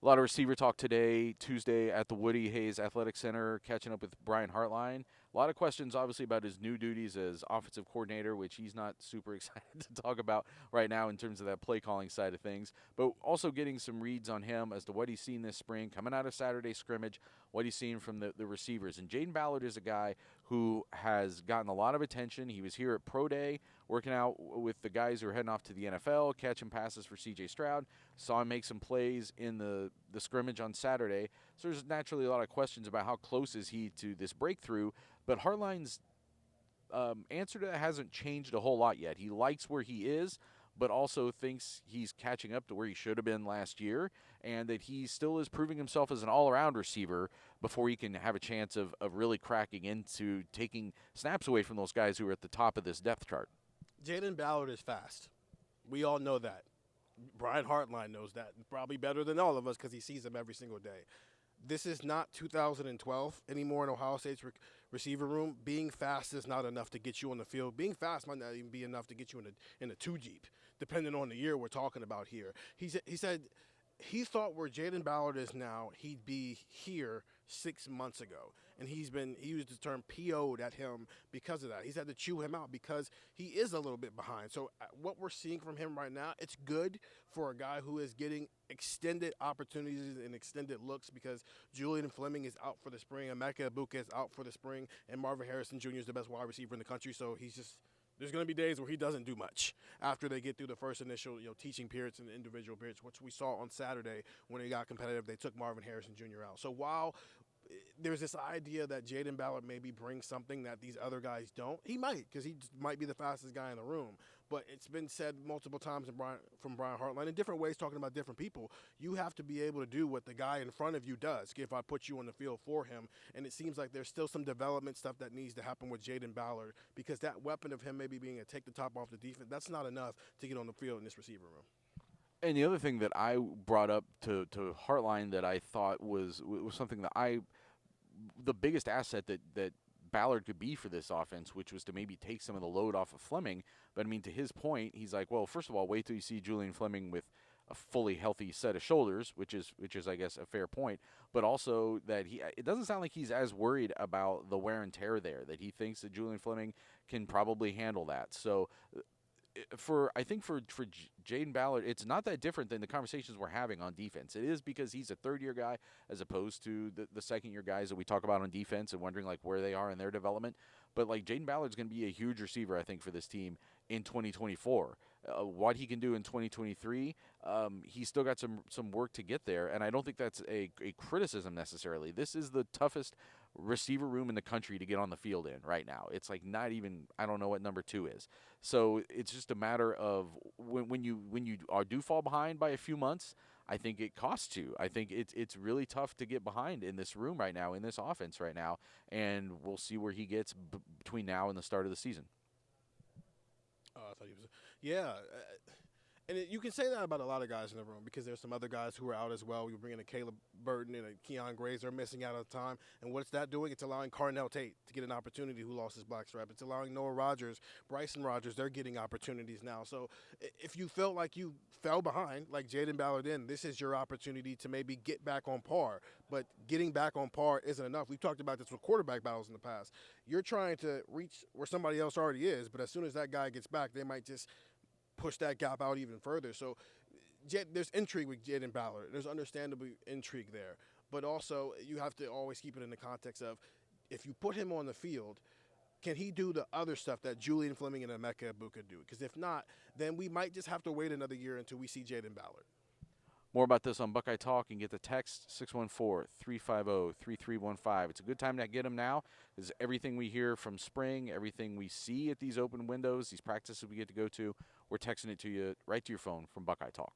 A lot of receiver talk today, Tuesday at the Woody Hayes Athletic Center, catching up with Brian Hartline. A lot of questions, obviously, about his new duties as offensive coordinator, which he's not super excited to talk about right now in terms of that play calling side of things. But also getting some reads on him as to what he's seen this spring, coming out of Saturday scrimmage, what he's seen from the receivers. And Jayden Ballard is a guy who has gotten a lot of attention. He was here at Pro Day, working out with the guys who are heading off to the NFL, catching passes for C.J. Stroud. Saw him make some plays in the scrimmage on Saturday. So there's naturally a lot of questions about how close is he to this breakthrough. But Hartline's answer to that hasn't changed a whole lot yet. He likes where he is, but also thinks he's catching up to where he should have been last year, and that he still is proving himself as an all-around receiver before he can have a chance of really cracking into taking snaps away from those guys who are at the top of this depth chart. Jayden Ballard is fast. We all know that. Brian Hartline knows that probably better than all of us because he sees them every single day. This is not 2012 anymore in Ohio State's receiver room. Being fast is not enough to get you on the field. Being fast might not even be enough to get you in a two Jeep, depending on the year we're talking about here. He said he thought where Jayden Ballard is now, he'd be here 6 months ago. And he used the term PO'd at him because of that. He's had to chew him out because he is a little bit behind. So what we're seeing from him right now, it's good for a guy who is getting extended opportunities and extended looks because Julian Fleming is out for the spring, Emeka Ibuka is out for the spring, and Marvin Harrison Jr. is the best wide receiver in the country. So there's going to be days where he doesn't do much after they get through the first initial, teaching periods and individual periods, which we saw on Saturday when they got competitive. They took Marvin Harrison Jr. out. So while there's this idea that Jayden Ballard maybe brings something that these other guys don't, he might, because he might be the fastest guy in the room. But it's been said multiple times from Brian Hartline in different ways, talking about different people. You have to be able to do what the guy in front of you does if I put you on the field for him. And it seems like there's still some development stuff that needs to happen with Jayden Ballard because that weapon of him maybe being a take the top off the defense, that's not enough to get on the field in this receiver room. And the other thing that I brought up to Hartline that I thought was something that the biggest asset that Ballard could be for this offense, which was to maybe take some of the load off of Fleming. But I mean, to his point, he's like, well, first of all, wait till you see Julian Fleming with a fully healthy set of shoulders, which is I guess a fair point. But also that it doesn't sound like he's as worried about the wear and tear there. That he thinks that Julian Fleming can probably handle that. So for Jayden Ballard, it's not that different than the conversations we're having on defense. It is because he's a third-year guy as opposed to the second-year guys that we talk about on defense and wondering like where they are in their development. But like Jayden Ballard's going to be a huge receiver, I think, for this team in 2024. What he can do in 2023, he's still got some work to get there, and I don't think that's a criticism necessarily. This is the toughest receiver room in the country to get on the field in right now. It's like not even, I don't know what number 2 is. So it's just a matter of when you do fall behind by a few months, I think it costs you. I think it's really tough to get behind in this room right now, in this offense right now, and we'll see where he gets between now and the start of the season. I thought he was, yeah. And you can say that about a lot of guys in the room because there's some other guys who are out as well. We bring in a Caleb Burton and a Keon Grazer missing out of time. And what's that doing? It's allowing Carnell Tate to get an opportunity who lost his black strap. It's allowing Noah Rogers, Bryson Rogers, they're getting opportunities now. So if you felt like you fell behind, like Jayden Ballard in, this is your opportunity to maybe get back on par. But getting back on par isn't enough. We've talked about this with quarterback battles in the past. You're trying to reach where somebody else already is, but as soon as that guy gets back, they might just push that gap out even further. So there's intrigue with Jayden Ballard. There's understandable intrigue there. But also you have to always keep it in the context of if you put him on the field, can he do the other stuff that Julian Fleming and Emeka Ibuka do? Because if not, then we might just have to wait another year until we see Jayden Ballard. More about this on Buckeye Talk and get the text 614-350-3315. It's a good time to get them now because everything we hear from spring, everything we see at these open windows, these practices we get to go to, we're texting it to you right to your phone from Buckeye Talk.